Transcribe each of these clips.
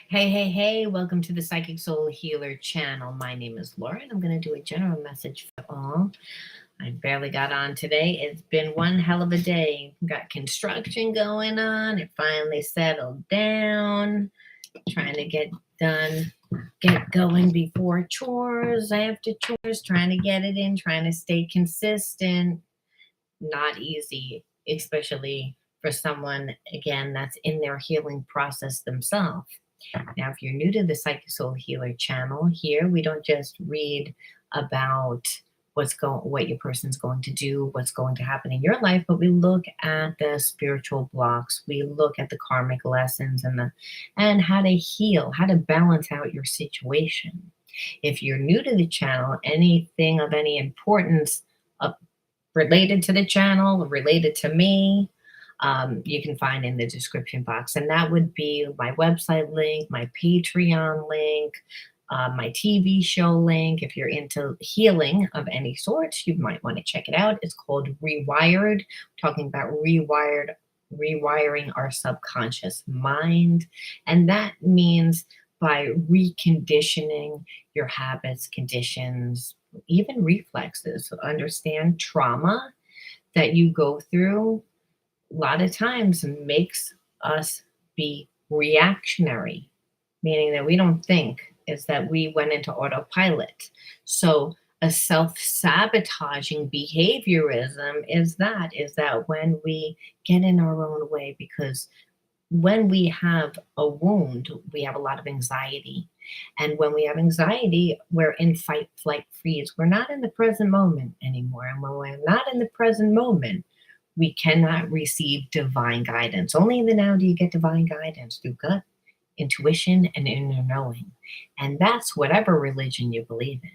Hey, welcome to the Psychic Soul Healer channel. My name is Laura, and I'm going to do a general message for all. I barely got on today. It's been one hell of a day. Got construction going on. It finally settled down. Trying to get going before chores, after chores, trying to get it in, trying to stay consistent. Not easy, especially for someone, again, that's in their healing process themselves. Now, if you're new to the Psychic Soul Healer channel, here we don't just read about what your person's going to do, what's going to happen in your life, but we look at the spiritual blocks. We look at the karmic lessons and how to heal, how to balance out your situation. If you're new to the channel, anything of any importance related to the channel, related to me, you can find in the description box. And that would be my website link, my Patreon link, my TV show link. If you're into healing of any sort, you might want to check it out. It's called Rewired, talking about rewiring our subconscious mind. And that means by reconditioning your habits, conditions, even reflexes. So understand trauma that you go through a lot of times makes us be reactionary, meaning that we don't think, is that we went into autopilot. So a self-sabotaging behaviorism is that when we get in our own way, because when we have a wound, we have a lot of anxiety. And when we have anxiety, we're in fight, flight, freeze. We're not in the present moment anymore. And when we're not in the present moment, we cannot receive divine guidance. Only in the now do you get divine guidance through gut, intuition, and inner knowing. And that's whatever religion you believe in,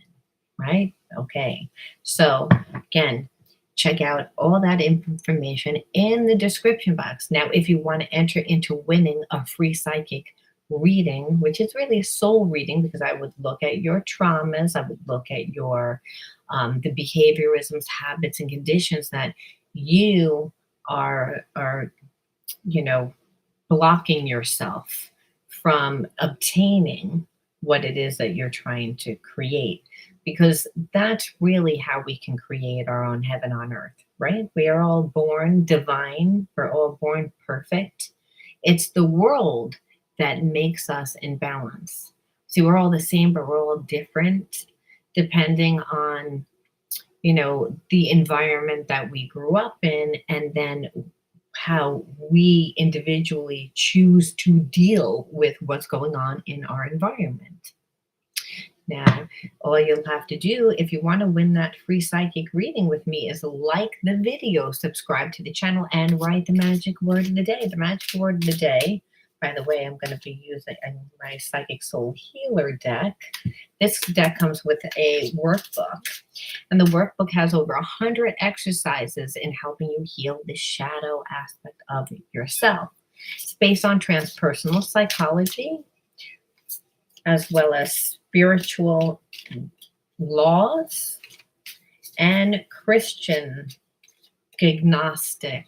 right? Okay. So again, check out all that information in the description box. Now, if you want to enter into winning a free psychic reading, which is really a soul reading, because I would look at your traumas, I would look at your the behaviorisms, habits, and conditions that you are blocking yourself from obtaining what it is that you're trying to create, because that's really how we can create our own heaven on earth, right? We are all born divine. We're all born perfect. It's the world that makes us in balance. See, we're all the same, but we're all different depending on the environment that we grew up in, and then how we individually choose to deal with what's going on in our environment. Now, all you'll have to do if you want to win that free psychic reading with me is like the video, subscribe to the channel, and write the magic word of the day. The magic word of the day, by the way, I'm going to be using my Psychic Soul Healer deck. This deck comes with a workbook, and the workbook has over 100 exercises in helping you heal the shadow aspect of yourself. It's based on transpersonal psychology, as well as spiritual laws and Christian agnostic.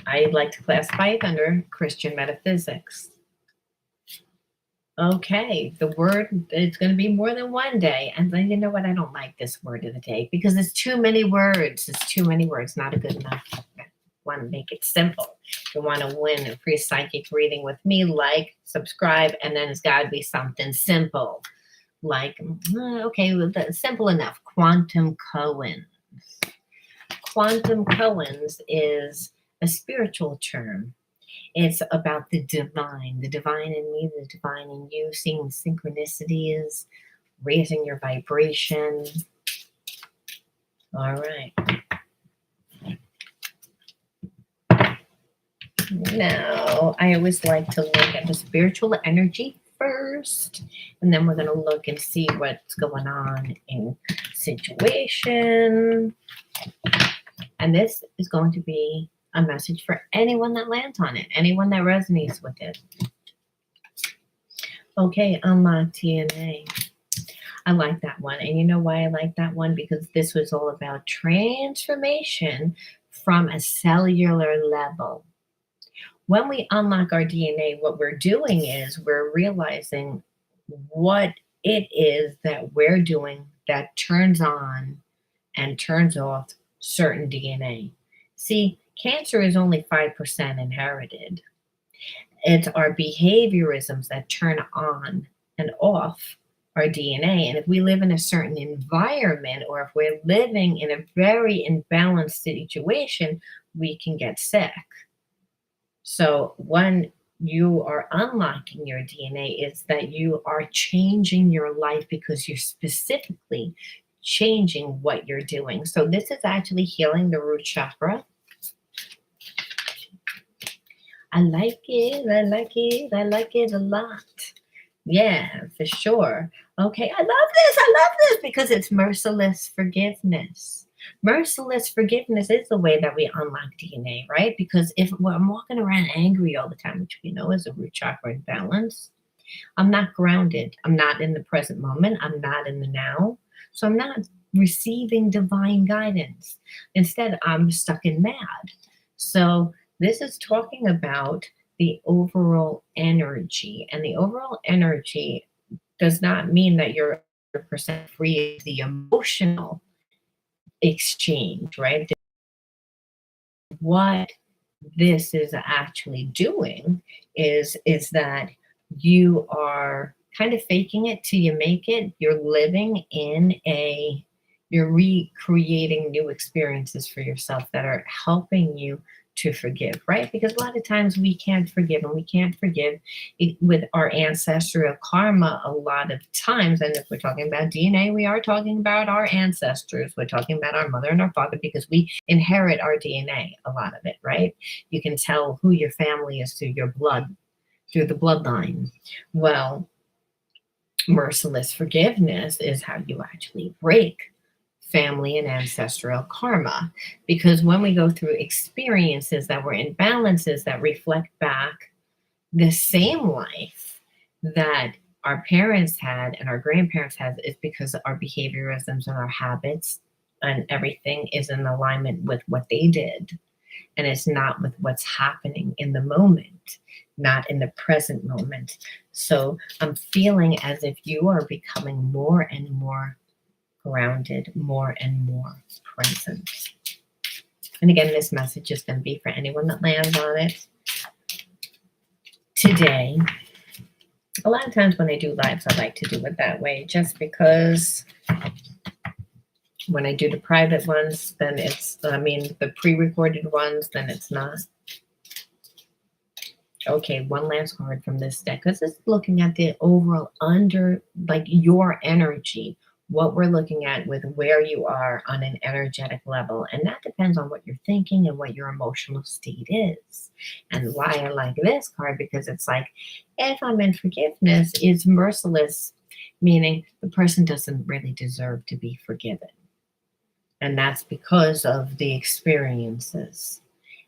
I like to classify it under Christian metaphysics. Okay, the word, it's going to be more than one day. And then, you know what? I don't like this word of the day because it's too many words. It's too many words, not a good enough. I want to make it simple. If you want to win a free psychic reading with me, like, subscribe, and then it's got to be something simple. Like, okay, simple enough. Quantum koans. Quantum koans is a spiritual term. It's about the divine in me, the divine in you, seeing synchronicities, raising your vibration. All right. Now, I always like to look at the spiritual energy first, and then we're going to look and see what's going on in situation. And this is going to be a message for anyone that lands on it, anyone that resonates with it. Okay, unlock TNA. I like that one. And you know why I like that one? Because this was all about transformation from a cellular level. when we unlock our DNA, what we're doing is we're realizing what it is that we're doing that turns on and turns off certain DNA. See, cancer is only 5% inherited. It's our behaviorisms that turn on and off our DNA. And if we live in a certain environment, or if we're living in a very imbalanced situation, we can get sick. So when you are unlocking your DNA, is that you are changing your life because you're specifically changing what you're doing. So this is actually healing the root chakra. I like it. I like it. I like it a lot. Yeah, for sure. Okay, I love this. I love this because it's merciless forgiveness. Merciless forgiveness is the way that we unlock DNA, right? Because if I'm walking around angry all the time, which we know is a root chakra imbalance, I'm not grounded. I'm not in the present moment. I'm not in the now. So I'm not receiving divine guidance. Instead, I'm stuck in mad. So this is talking about the overall energy. And the overall energy does not mean that you're 100% free of the emotional exchange, right? What this is actually doing is that you are kind of faking it till you make it. You're living in you're recreating new experiences for yourself that are helping you to forgive, right? Because a lot of times we can't forgive, and we can't forgive it with our ancestral karma a lot of times. And if we're talking about DNA, we are talking about our ancestors. We're talking about our mother and our father because we inherit our DNA, a lot of it, right? You can tell who your family is through your blood, through the bloodline. Well, merciless forgiveness is how you actually break family and ancestral karma. Because when we go through experiences that were imbalances that reflect back the same life that our parents had and our grandparents had, it's because our behaviorisms and our habits and everything is in alignment with what they did. And it's not with what's happening in the moment, not in the present moment. So I'm feeling as if you are becoming more and more grounded, more and more present. And again, this message is going to be for anyone that lands on it today. A lot of times when I do lives, I like to do it that way, just because when I do the private ones, then the pre-recorded ones, then it's not. Okay, one last card from this deck. This is looking at the overall your energy, what we're looking at with where you are on an energetic level. And that depends on what you're thinking and what your emotional state is. And why I like this card, because it's like, if I'm in forgiveness, is merciless, meaning the person doesn't really deserve to be forgiven. And that's because of the experiences.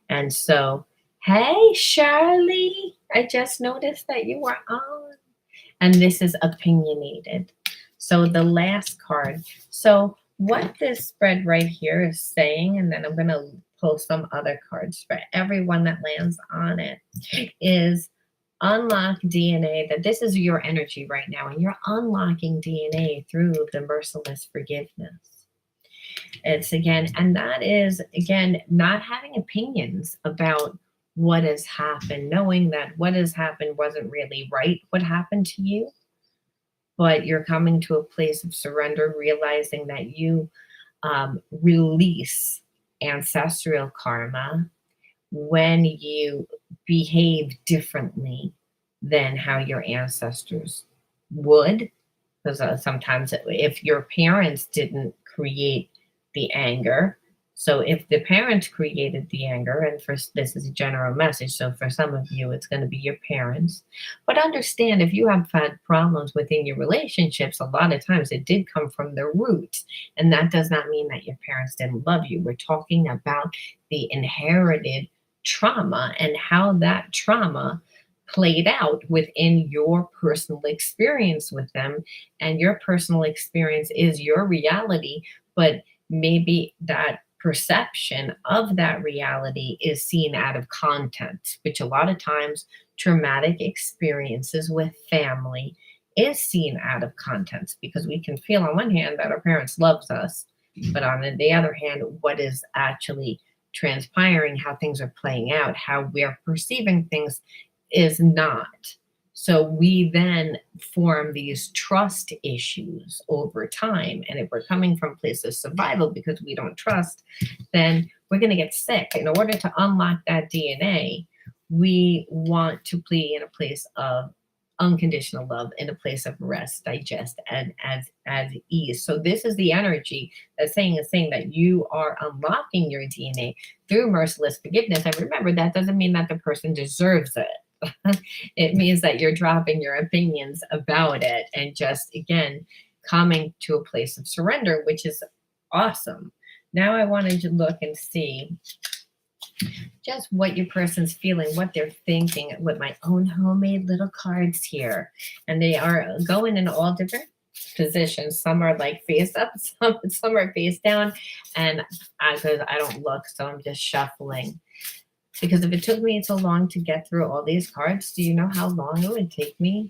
And so, hey, Shirley, I just noticed that you were on. And this is opinionated. So the last card. So what this spread right here is saying, and then I'm going to pull some other cards for everyone that lands on it, is unlock DNA, that this is your energy right now, and you're unlocking DNA through the merciless forgiveness. It's again, and that is again, not having opinions about what has happened, knowing that what has happened wasn't really right, what happened to you, but you're coming to a place of surrender, realizing that you release ancestral karma when you behave differently than how your ancestors would. Because sometimes if your parents didn't create the anger, so if the parents created the anger, and this is a general message, so for some of you, it's going to be your parents. But understand, if you have had problems within your relationships, a lot of times it did come from the roots. And that does not mean that your parents didn't love you. We're talking about the inherited trauma and how that trauma played out within your personal experience with them. And your personal experience is your reality, but maybe that perception of that reality is seen out of context, which a lot of times traumatic experiences with family is seen out of context, because we can feel on one hand that our parents loves us, but on the other hand, what is actually transpiring, how things are playing out, how we're perceiving things is not. So we then form these trust issues over time. And if we're coming from a place of survival because we don't trust, then we're going to get sick. In order to unlock that DNA, we want to be in a place of unconditional love, in a place of rest, digest, and as ease. So this is the energy that's saying that you are unlocking your DNA through merciless forgiveness. And remember, that doesn't mean that the person deserves it. It means that you're dropping your opinions about it and just, again, coming to a place of surrender, which is awesome. Now I wanted to look and see just what your person's feeling, what they're thinking, with my own homemade little cards here. And they are going in all different positions. Some are like face up, some are face down. And because I don't look, so I'm just shuffling. Because if it took me so long to get through all these cards, do you know how long it would take me?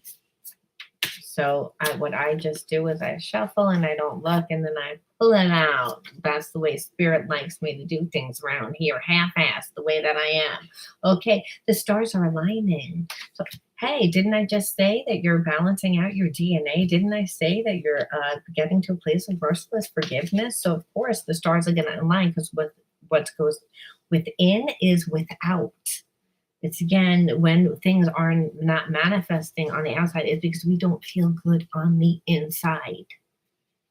So what I just do is I shuffle and I don't look, and then I pull it out. That's the way Spirit likes me to do things around here, half-assed, the way that I am. Okay, the stars are aligning. So, hey, didn't I just say that you're balancing out your DNA? Didn't I say that you're getting to a place of merciless forgiveness? So, of course, the stars are going to align, because what goes within is without. It's, again, when things are not manifesting on the outside, it's because we don't feel good on the inside.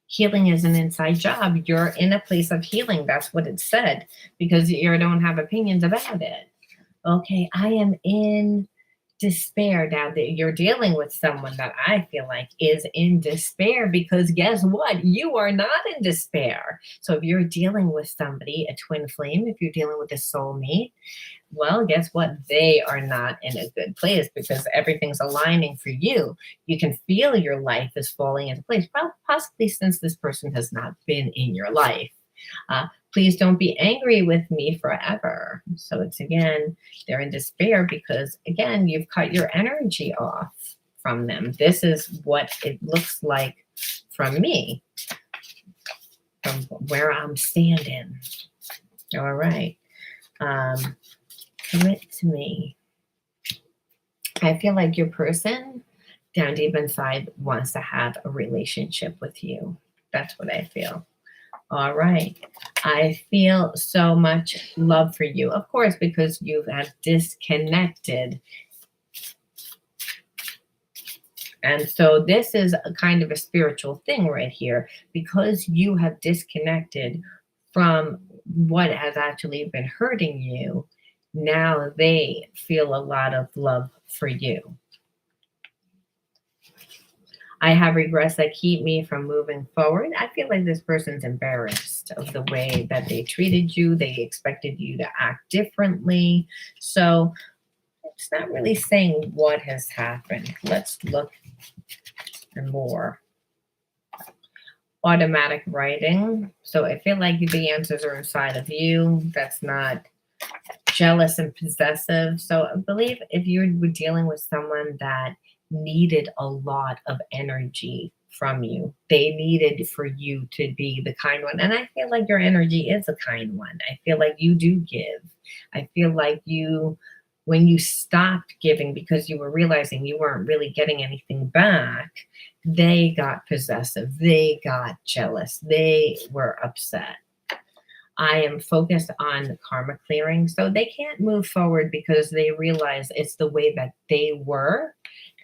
Healing is an inside job. You're in a place of healing. That's what it said, because you don't have opinions about it. Okay, I am in despair. Now that you're dealing with someone that I feel like is in despair, because guess what? You are not in despair. So if you're dealing with somebody, a twin flame, if you're dealing with a soulmate, well, guess what? They are not in a good place, because everything's aligning for you. You can feel your life is falling into place, possibly since this person has not been in your life. Please don't be angry with me forever. So it's, again, they're in despair because, again, you've cut your energy off from them. This is what it looks like from me, from where I'm standing. All right. Commit to me. I feel like your person down deep inside wants to have a relationship with you. That's what I feel. All right. I feel so much love for you, of course, because you have disconnected. And so this is a kind of a spiritual thing right here, because you have disconnected from what has actually been hurting you. Now they feel a lot of love for you. I have regrets that keep me from moving forward. I feel like this person's embarrassed of the way that they treated you. They expected you to act differently. So it's not really saying what has happened. Let's look for more. Automatic writing. So I feel like the answers are inside of you. That's not jealous and possessive. So I believe if you were dealing with someone that needed a lot of energy from you, they needed for you to be the kind one. And I feel like your energy is a kind one. I feel like you do give. I feel like when you stopped giving because you were realizing you weren't really getting anything back, they got possessive. They got jealous. They were upset. I am focused on karma clearing. So they can't move forward because they realize it's the way that they were.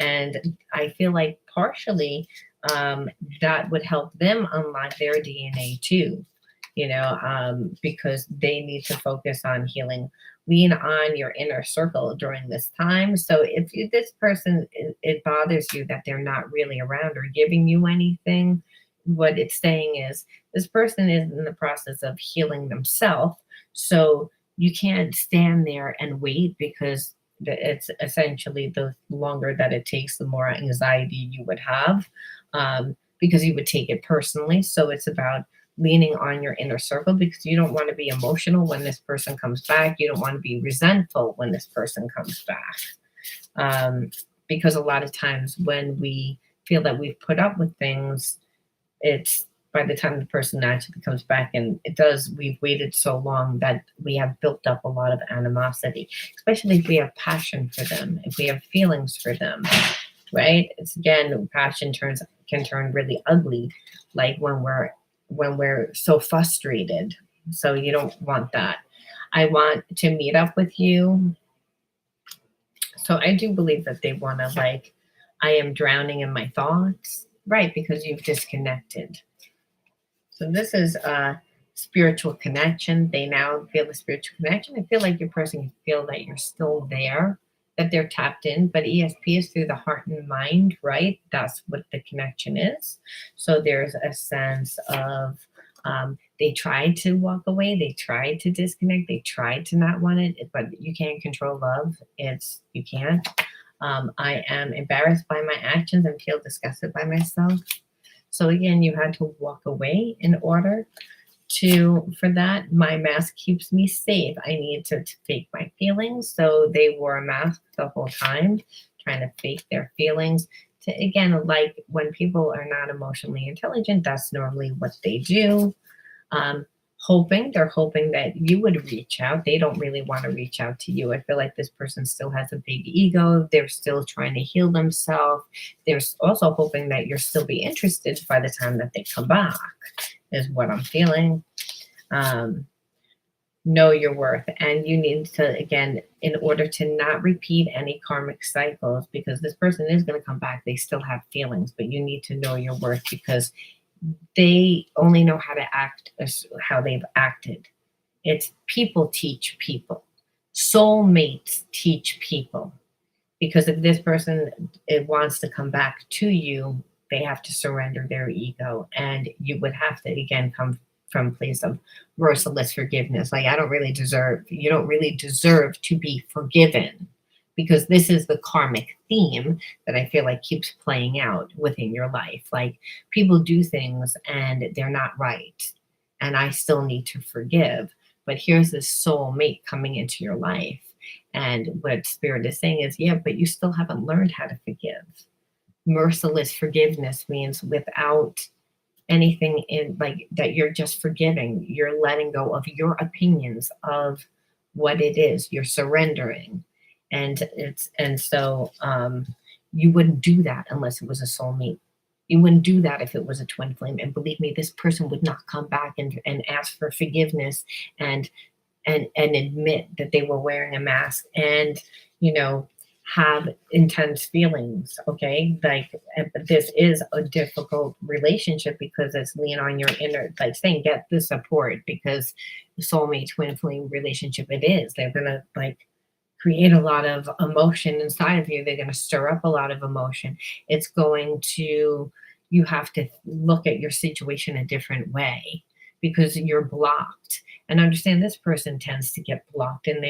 And I feel like partially that would help them unlock their DNA too, because they need to focus on healing. Lean on your inner circle during this time. So if this person, it bothers you that they're not really around or giving you anything, what it's saying is this person is in the process of healing themselves. So you can't stand there and wait, because it's essentially the longer that it takes, the more anxiety you would have, because you would take it personally. So it's about leaning on your inner circle because you don't want to be emotional when this person comes back. You don't want to be resentful when this person comes back. Because a lot of times when we feel that we've put up with things, it's by the time the person actually comes back, and we've waited so long that we have built up a lot of animosity, especially if we have passion for them, if we have feelings for them, right? It's again, passion can turn really ugly, like when we're so frustrated. So you don't want that. I want to meet up with you. So I do believe that they want to, like, I am drowning in my thoughts, right? Because you've disconnected. So this is a spiritual connection. They now feel the spiritual connection. I feel like your person can feel that you're still there, that they're tapped in, but ESP is through the heart and mind, right? That's what the connection is. So there's a sense of they tried to walk away, they tried to disconnect, they tried to not want it, but you can't control love. You can't. I am embarrassed by my actions and feel disgusted by myself. So again, you had to walk away in order for that. My mask keeps me safe. I need to fake my feelings. So they wore a mask the whole time, trying to fake their feelings. Again, like when people are not emotionally intelligent, that's normally what they do. They're hoping that you would reach out. They don't really want to reach out to you. I feel like this person still has a big ego. They're still trying to heal themselves. They're also hoping that you'll still be interested by the time that they come back, is what I'm feeling. Know your worth. And you need to, again, in order to not repeat any karmic cycles, because this person is going to come back, they still have feelings, but you need to know your worth because they only know how to act as how they've acted. It's people teach people. Soulmates teach people. Because if this person wants to come back to you, they have to surrender their ego. And you would have to, again, come from a place of merciless forgiveness. Like, you don't really deserve to be forgiven. Because this is the karmic theme that I feel like keeps playing out within your life. Like, people do things and they're not right. And I still need to forgive. But here's this soulmate coming into your life. And what Spirit is saying is, yeah, but you still haven't learned how to forgive. Merciless forgiveness means without anything in, like, that you're just forgiving. You're letting go of your opinions of what it is. You're surrendering. And so you wouldn't do that unless it was a soulmate. You wouldn't do that if it was a twin flame. And believe me, this person would not come back and ask for forgiveness and admit that they were wearing a mask and, have intense feelings. Okay. Like, this is a difficult relationship because it's lean on your inner, like, saying, get the support, because the soulmate twin flame relationship, it is. They're going to, like, create a lot of emotion inside of you. They're going to stir up a lot of emotion. You have to look at your situation a different way because you're blocked. And understand this person tends to get blocked in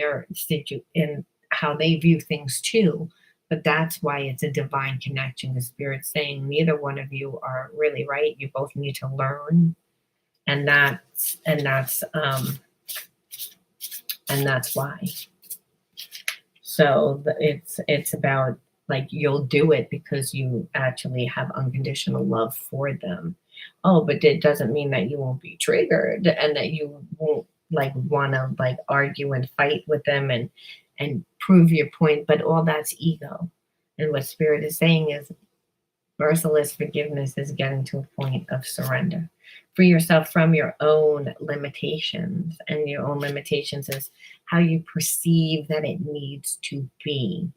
in how they view things too. But that's why it's a divine connection. The Spirit's saying neither one of you are really right. You both need to learn. And that's why. So it's about, like, you'll do it because you actually have unconditional love for them. Oh, but it doesn't mean that you won't be triggered and that you won't, like, want to, like, argue and fight with them and prove your point. But all that's ego. And what Spirit is saying is merciless forgiveness is getting to a point of surrender. Free yourself from your own limitations, and your own limitations is how you perceive that it needs to be.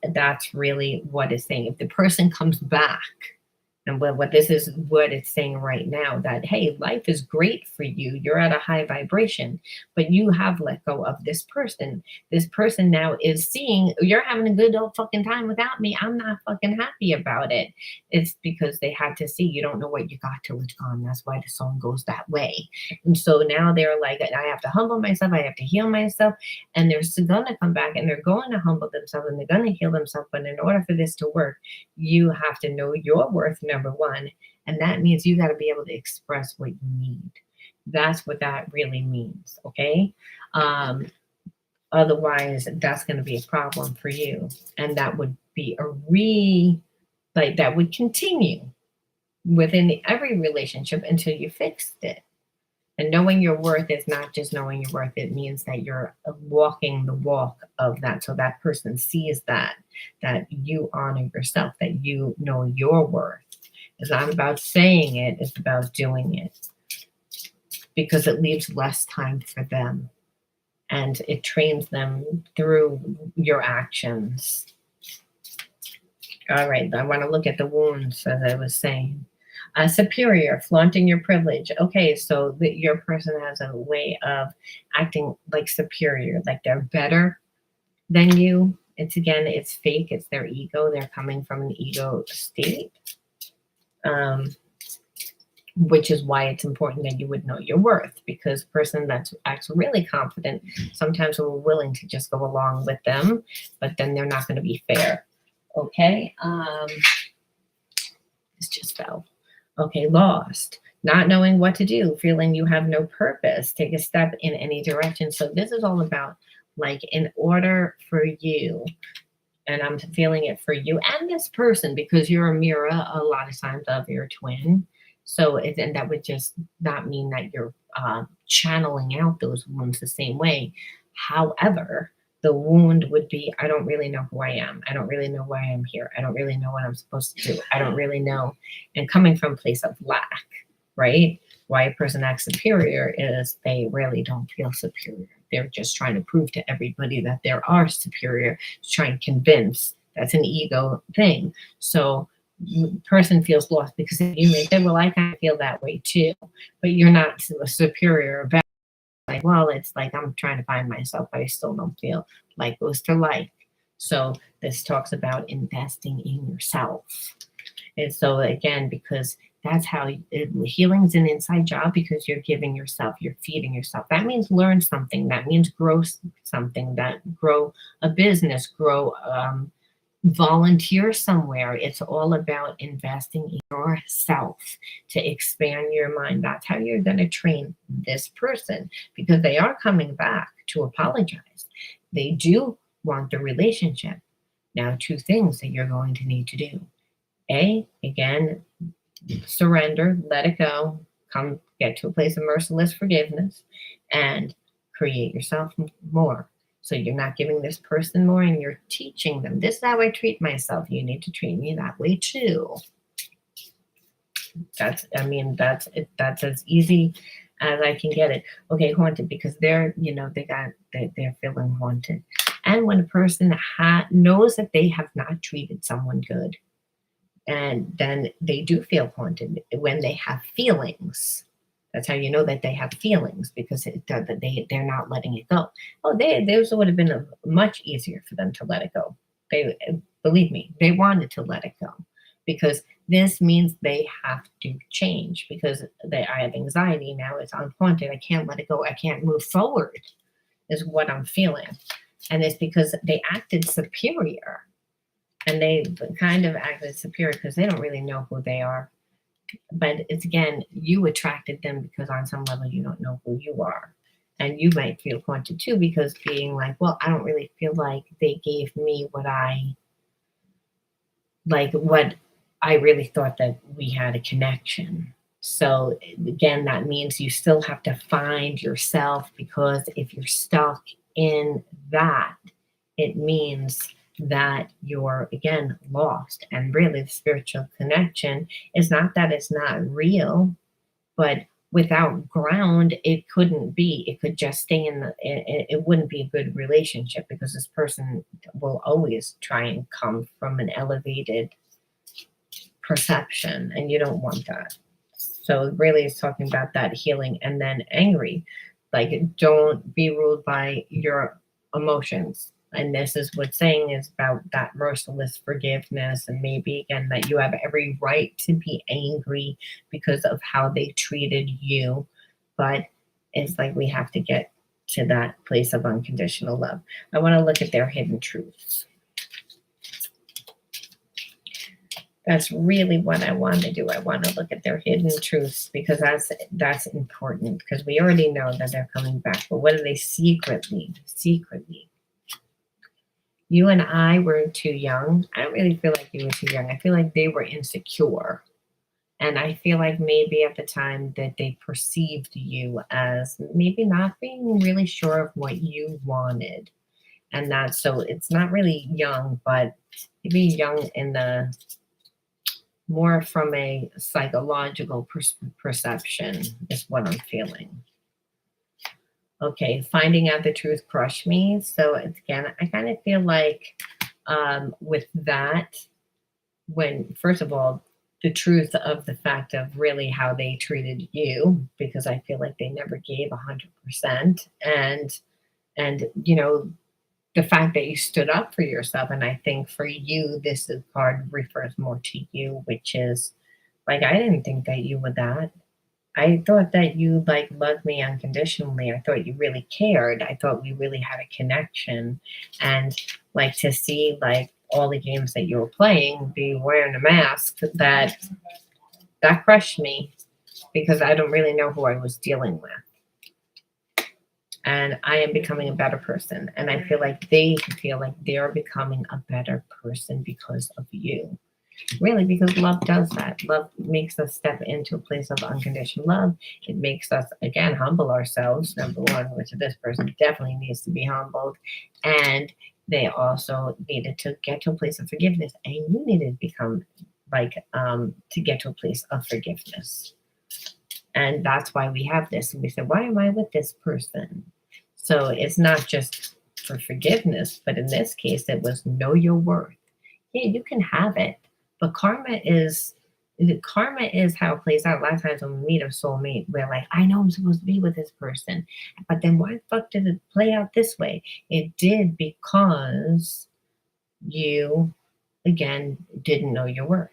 That's really what it's saying. If the person comes back, and what it's saying right now, that, hey, life is great for you. You're at a high vibration, but you have let go of this person. This person now is seeing you're having a good old fucking time without me. I'm not fucking happy about it. It's because they had to see you don't know what you got till it's gone. That's why the song goes that way. And so now they're like, I have to humble myself. I have to heal myself. And they're still going to come back and they're going to humble themselves and they're going to heal themselves. But in order for this to work, you have to know your worth, know number one. And that means you got to be able to express what you need. That's what that really means. Okay. Otherwise, that's going to be a problem for you. And that would be that would continue within every relationship until you fixed it. And knowing your worth is not just knowing your worth. It means that you're walking the walk of that. So that person sees that you honor yourself, that you know your worth. It's not about saying it, it's about doing it. Because it leaves less time for them. And it trains them through your actions. All right, I want to look at the wounds, as I was saying. Superior, flaunting your privilege. Okay, so your person has a way of acting like superior, like they're better than you. It's fake. It's their ego. They're coming from an ego state, which is why it's important that you would know your worth, because a person that acts really confident, sometimes we're willing to just go along with them, but then they're not going to be fair. Okay, it's just fell. Okay, lost, not knowing what to do, feeling you have no purpose, take a step in any direction. So this is all about, like, in order for you, and I'm feeling it for you and this person, because you're a mirror a lot of times of your twin. So, and that would just not mean that you're channeling out those wounds the same way. However, the wound would be, I don't really know who I am. I don't really know why I'm here. I don't really know what I'm supposed to do. I don't really know. And coming from a place of lack, right? Why a person acts superior is they really don't feel superior. They're just trying to prove to everybody that they are superior, trying to convince. That's an ego thing. So person feels lost because you may say, well, I kind of feel that way too, but you're not superior about. Like, well, it's like I'm trying to find myself, but I still don't feel like goes to like. So this talks about investing in yourself. And so again, because that's how healing's an inside job, because you're giving yourself, you're feeding yourself. That means learn something. That means grow something. That grow a business, grow volunteer somewhere. It's all about investing in yourself to expand your mind. That's how you're going to train this person, because they are coming back to apologize. They do want the relationship. Now, two things that you're going to need to do. Again, surrender, let it go, come get to a place of merciless forgiveness, and create yourself more. So you're not giving this person more, and you're teaching them, this is how I treat myself. You need to treat me that way too. That's as easy as I can get it. Okay, haunted, because they're feeling haunted. And when a person knows that they have not treated someone good, and then they do feel haunted when they have feelings. That's how you know that they have feelings, because they're not letting it go. Oh, those would have been much easier for them to let it go. Believe me, they wanted to let it go, because this means they have to change, because I have anxiety now. I'm haunted. I can't let it go. I can't move forward is what I'm feeling. And it's because they acted superior, and they kind of acted superior because they don't really know who they are. But it's, again, you attracted them because on some level you don't know who you are. And you might feel haunted too, because being like, well, I don't really feel like they gave me what I really thought, that we had a connection. So again, that means you still have to find yourself, because if you're stuck in that, it means that you're, again, lost. And really, the spiritual connection is not that it's not real, but without ground, it couldn't be. It could just stay it wouldn't be a good relationship, because this person will always try and come from an elevated perception, and you don't want that. So really, it's talking about that healing. And then angry, like, don't be ruled by your emotions. And this is what's saying is about that merciless forgiveness, and maybe, again, that you have every right to be angry because of how they treated you. But it's like we have to get to that place of unconditional love. I want to look at their hidden truths. That's really what I want to do. I want to look at their hidden truths because that's important because we already know that they're coming back. But what are they secretly? Secretly. You and I were too young. I don't really feel like you were too young. I feel like they were insecure. And I feel like maybe at the time that they perceived you as maybe not being really sure of what you wanted. And that's so it's not really young, but maybe young in the more from a psychological perception is what I'm feeling. Okay, finding out the truth crushed me. So it's, again, I kind of feel like with that, when first of all, the truth of the fact of really how they treated you, because I feel like they never gave 100%, and the fact that you stood up for yourself. And I think for you, this card refers more to you, which is like, I didn't think that you were that. I thought that you like loved me unconditionally. I thought you really cared. I thought we really had a connection. And like to see like all the games that you were playing, be wearing a mask, that crushed me because I don't really know who I was dealing with. And I am becoming a better person. And I feel like they feel like they're becoming a better person because of you. Really, because love does that. Love makes us step into a place of unconditional love. It makes us, again, humble ourselves, number one, which this person definitely needs to be humbled. And they also needed to get to a place of forgiveness. And you needed to become to get to a place of forgiveness. And that's why we have this. And we said, why am I with this person? So it's not just for forgiveness, but in this case, it was know your worth. Yeah, you can have it. But karma is how it plays out. A lot of times when we meet a soulmate, we're like, I know I'm supposed to be with this person. But then why the fuck did it play out this way? It did because you, again, didn't know your worth.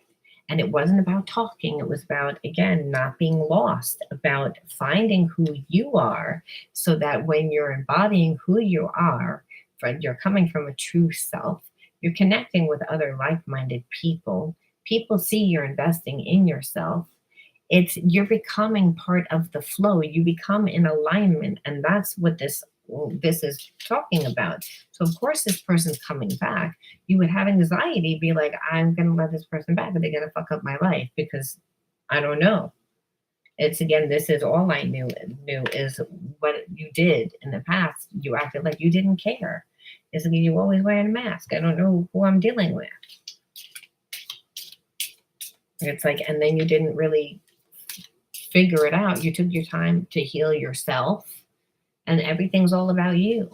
And it wasn't about talking. It was about, again, not being lost, about finding who you are so that when you're embodying who you are, you're coming from a true self, you're connecting with other like-minded people. People see you're investing in yourself. You're becoming part of the flow. You become in alignment, and that's what this is talking about. So of course this person's coming back. You would have anxiety, be like, I'm gonna let this person back, but they're gonna fuck up my life because I don't know. It's again, this is all I knew is what you did in the past. You acted like you didn't care. It's like you always wearing a mask. I don't know who I'm dealing with. It's like, and then you didn't really figure it out. You took your time to heal yourself, and everything's all about you.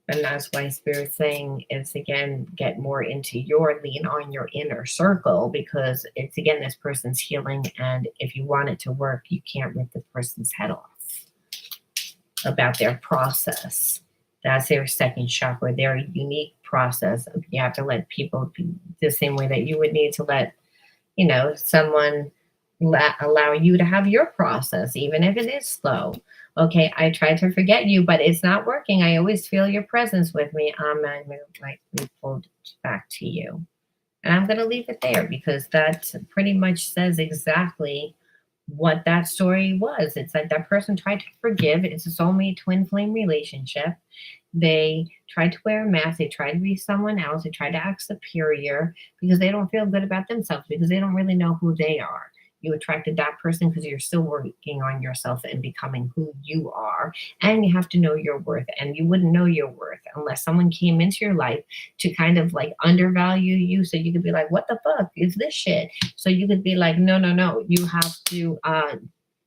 And that's why Spirit's saying it's, again, get more into lean on your inner circle, because it's, again, this person's healing. And if you want it to work, you can't rip the person's head off about their process. That's their second chakra, their unique process. You have to let people be the same way that you would need to let, someone allow you to have your process, even if it is slow. Okay, I tried to forget you, but it's not working. I always feel your presence with me. I'm going to pull back to you. And I'm going to leave it there because that pretty much says exactly what that story was. It's like that person tried to forgive. It's a soulmate twin flame relationship. They tried to wear a mask. They tried to be someone else. They tried to act superior because they don't feel good about themselves, because they don't really know who they are. You attracted that person because you're still working on yourself and becoming who you are. And you have to know your worth. And you wouldn't know your worth unless someone came into your life to kind of like undervalue you. So you could be like, what the fuck is this shit? So you could be like, no, you have to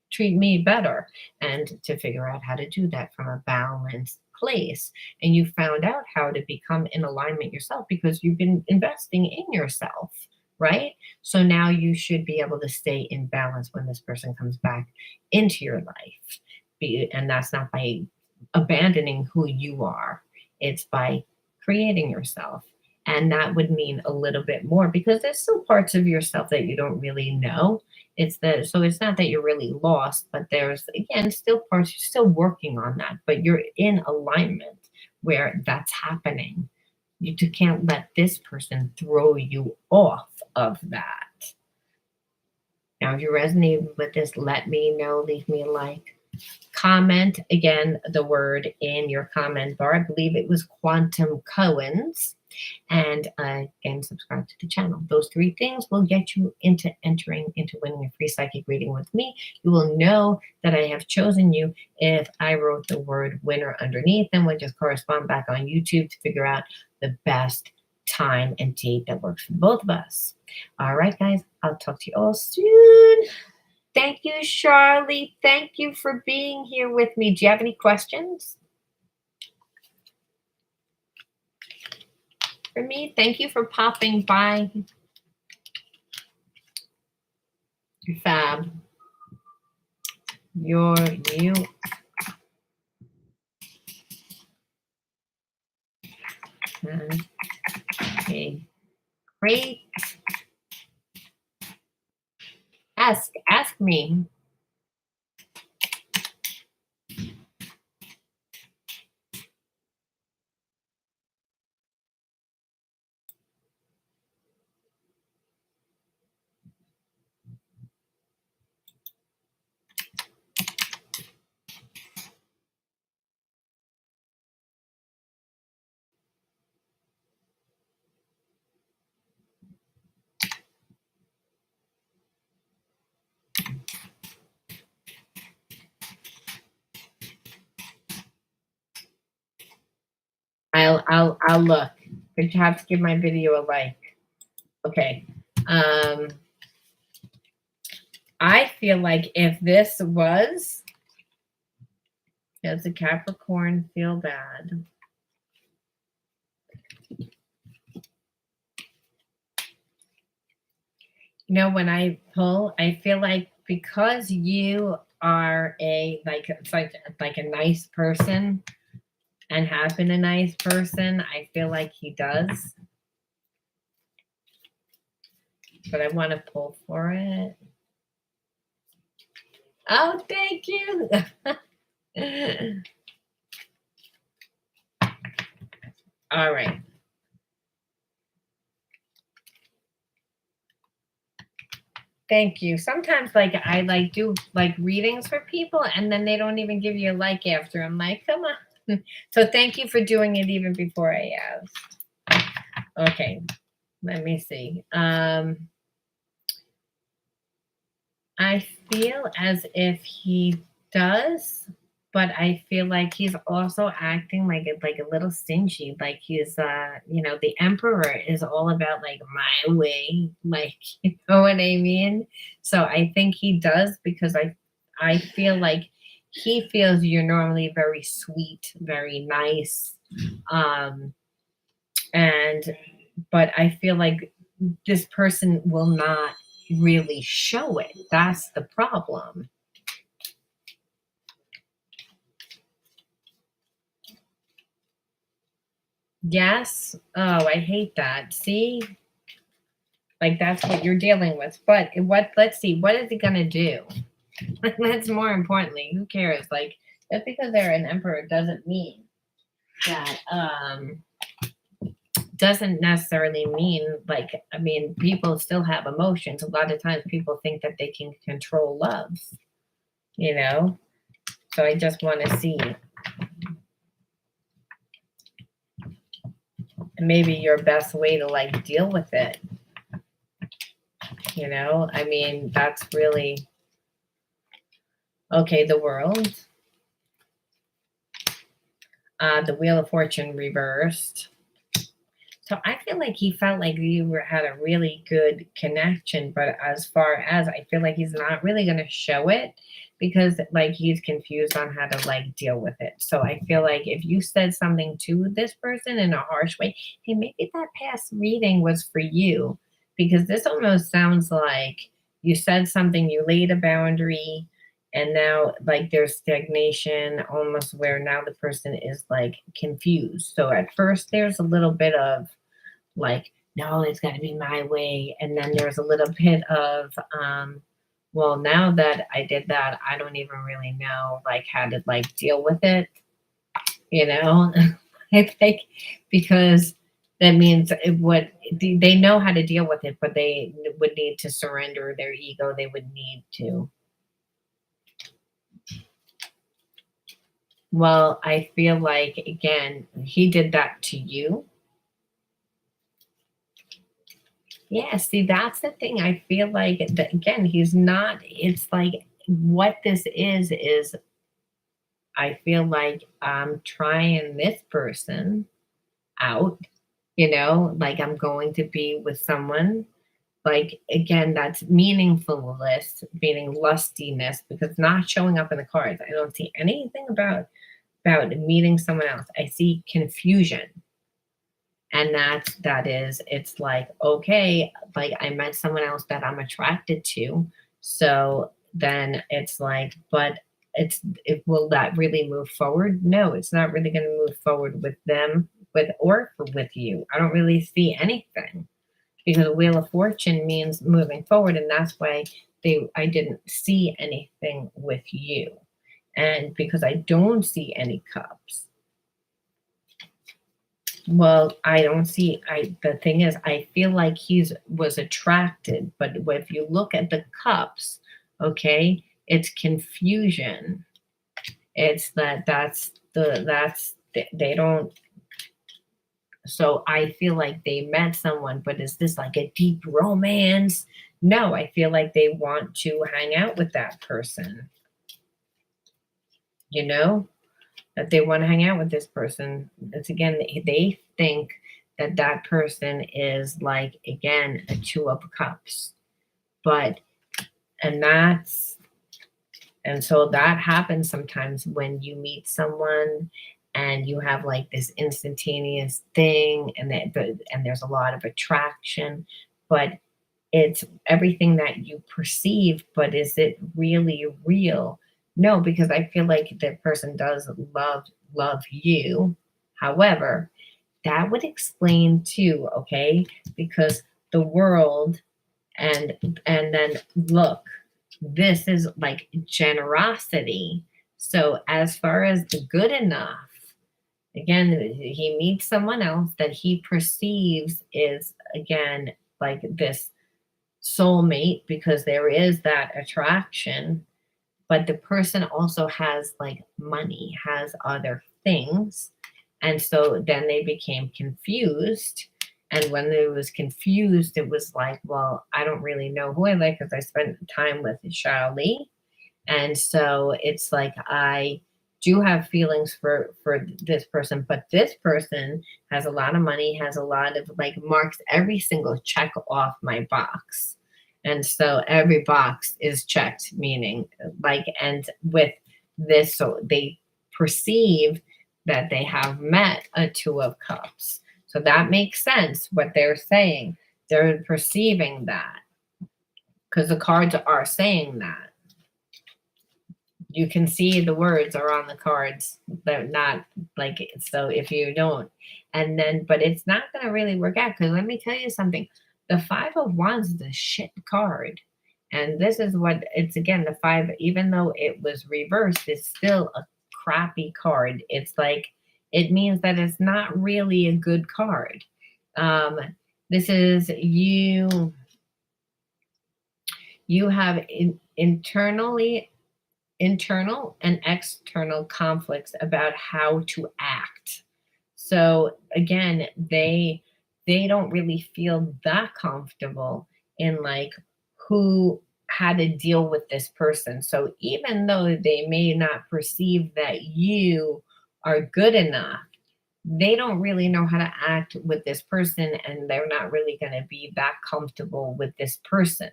treat me better. And to figure out how to do that from a balanced place. And you found out how to become in alignment yourself because you've been investing in yourself. Right? So now you should be able to stay in balance when this person comes back into your life. And that's not by abandoning who you are. It's by creating yourself. And that would mean a little bit more because there's still parts of yourself that you don't really know. So it's not that you're really lost, but there's, again, still parts, you're still working on that, but you're in alignment where that's happening. You can't let this person throw you off of that. Now, if you resonate with this, let me know. Leave me a like. Comment, again, the word in your comment bar. I believe it was Quantum Cohen's. And subscribe to the channel. Those 3 things will get you into entering into winning a free psychic reading with me. You will know that I have chosen you if I wrote the word winner underneath, and would just correspond back on YouTube to figure out the best time and date that works for both of us. All right, guys, I'll talk to you all soon. Thank you, Charlie. Thank you for being here with me. Do you have any questions for me? Thank you for popping by. Fab. You. Okay. Great. Ask me. I'll look. But you have to give my video a like. Okay. I feel like if this was, does a Capricorn feel bad? You know, when I pull, I feel like because you are it's like a nice person and have been a nice person, I feel like he does. But I want to pull for it. Oh, thank you. All right. Thank you. Sometimes I do readings for people and then they don't even give you a like after. I'm like, come on. So thank you for doing it even before I asked. Okay. Let me see. I feel as if he does, but I feel like he's also acting like a little stingy. Like he's the emperor is all about like my way, like you know what I mean? So I think he does because I feel like he feels you're normally very sweet, very nice. But I feel like this person will not really show it. That's the problem. Yes. Oh, I hate that. See? Like that's what you're dealing with. But let's see, what is he gonna do? That's more importantly, who cares? Like just because they're an emperor doesn't mean that doesn't necessarily mean people still have emotions. A lot of times people think that they can control love, you know? So I just want to see maybe your best way to deal with it. You know, I mean, that's really okay. The World, the Wheel of Fortune reversed. So I feel like he felt like you had a really good connection, but as far as I feel like he's not really going to show it because he's confused on how to deal with it. So I feel like if you said something to this person in a harsh way, hey, maybe that past reading was for you, because this almost sounds like you said something, you laid a boundary, and now there's stagnation almost where now the person is confused. So at first there's a little bit of no, it's got to be my way. And then there's a little bit of, well, now that I did that, I don't even really know how to deal with it. You know, I think because That means they know how to deal with it, but they would need to surrender their ego. They would need to. Well, I feel like, again, he did that to you. Yeah, see, that's the thing. I feel like, that, again, he's not, it's like what this is I feel like I'm trying this person out, like I'm going to be with someone. Like, again, that's meaningfulness, meaning lustiness, because not showing up in the cards. I don't see anything about meeting someone else. I see confusion. And it's like, okay, like I met someone else that I'm attracted to. So then it's like, but will that really move forward? No, it's not really going to move forward with them, with you. I don't really see anything, because the Wheel of Fortune means moving forward, and that's why I didn't see anything with you. And because I don't see any cups. Well, I don't see. The thing is, I feel like was attracted, but if you look at the cups, okay, it's confusion. It's they don't. So I feel like they met someone, but is this like a deep romance? No, I feel like they want to hang out with that person. That they want to hang out with this person. It's, again, they think that person is like, again, a Two of Cups. And so that happens sometimes when you meet someone and you have like this instantaneous thing, and there's a lot of attraction, but it's everything that you perceive, but is it really real? No, because I feel like the person does love you. However, that would explain too, okay? Because the world, and then look, this is like generosity. So as far as the good enough, again, he meets someone else that he perceives is, again, like this soulmate, because there is that attraction, but the person also has like money, has other things. And so then they became confused. And when they was confused, it was like, well, I don't really know who I like, because I spent time with Charlie. And so it's like, I do have feelings for this person, but this person has a lot of money, has a lot of, like, marks every single check off my box. And so every box is checked, meaning, like, and with this, so they perceive that they have met a Two of Cups. So that makes sense what they're saying. They're perceiving that, because the cards are saying that. You can see the words are on the cards. They're not like, so if you don't, and then, but it's not going to really work out, because let me tell you something. The Five of Wands is a shit card. And this is what it's, again, the five, even though it was reversed, it's still a crappy card. It's like, it means that it's not really a good card. This is you have internal and external conflicts about how to act. So again, they don't really feel that comfortable in, like, how to deal with this person. So even though they may not perceive that you are good enough, they don't really know how to act with this person, and they're not really going to be that comfortable with this person.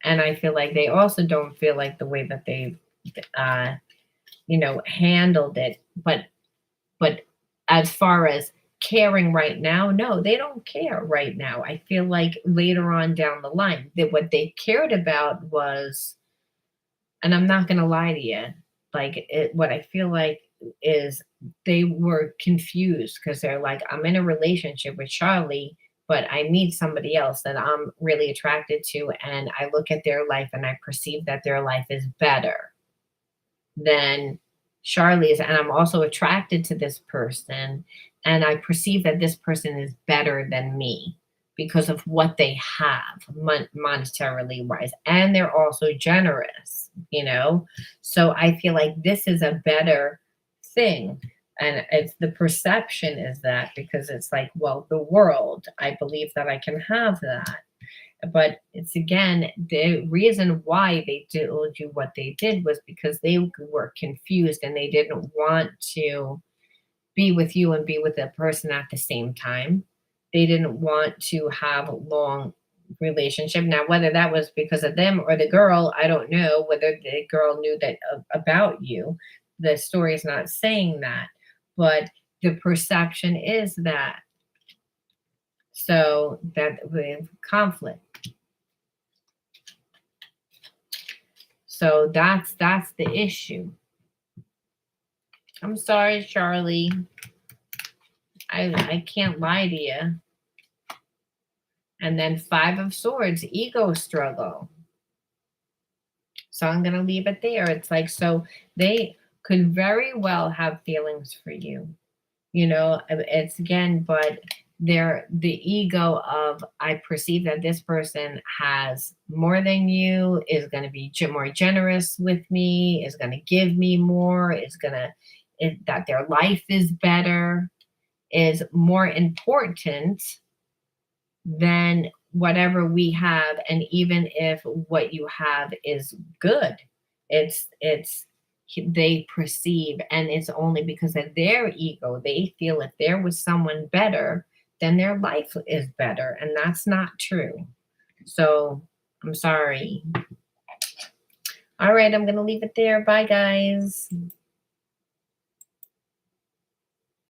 And I feel like they also don't feel like the way that they, handled it. But as far as caring right now, no, they don't care right now. I feel like later on down the line, that what they cared about was, and I'm not going to lie to you, like, what I feel like is they were confused, because they're like, I'm in a relationship with Charlie, but I meet somebody else that I'm really attracted to, and I look at their life and I perceive that their life is better than Charlie's, and I'm also attracted to this person, and I perceive that this person is better than me because of what they have monetarily wise, and they're also generous, you know. So I feel like this is a better thing, and it's the perception is that, because it's like, well, the world, I believe that I can have that, but it's again the reason why they told you what they did was because they were confused and they didn't want to be with you and be with a person at the same time. They didn't want to have a long relationship. Now, whether that was because of them or the girl, I don't know. Whether the girl knew that about you, the story is not saying that, but the perception is that. So that with conflict. So that's the issue. I'm sorry, Charlie. I can't lie to you. And then 5 of Swords, ego struggle. So I'm going to leave it there. It's like, so they could very well have feelings for you. You know, it's again, but they're the ego of, I perceive that this person has more than you, is going to be more generous with me, is going to give me more, is going to, that their life is better, is more important than whatever we have. And even if what you have is good, it's they perceive, and it's only because of their ego. They feel if there was someone better, then their life is better, and that's not true. So I'm sorry. All right, I'm gonna leave it there. Bye, guys.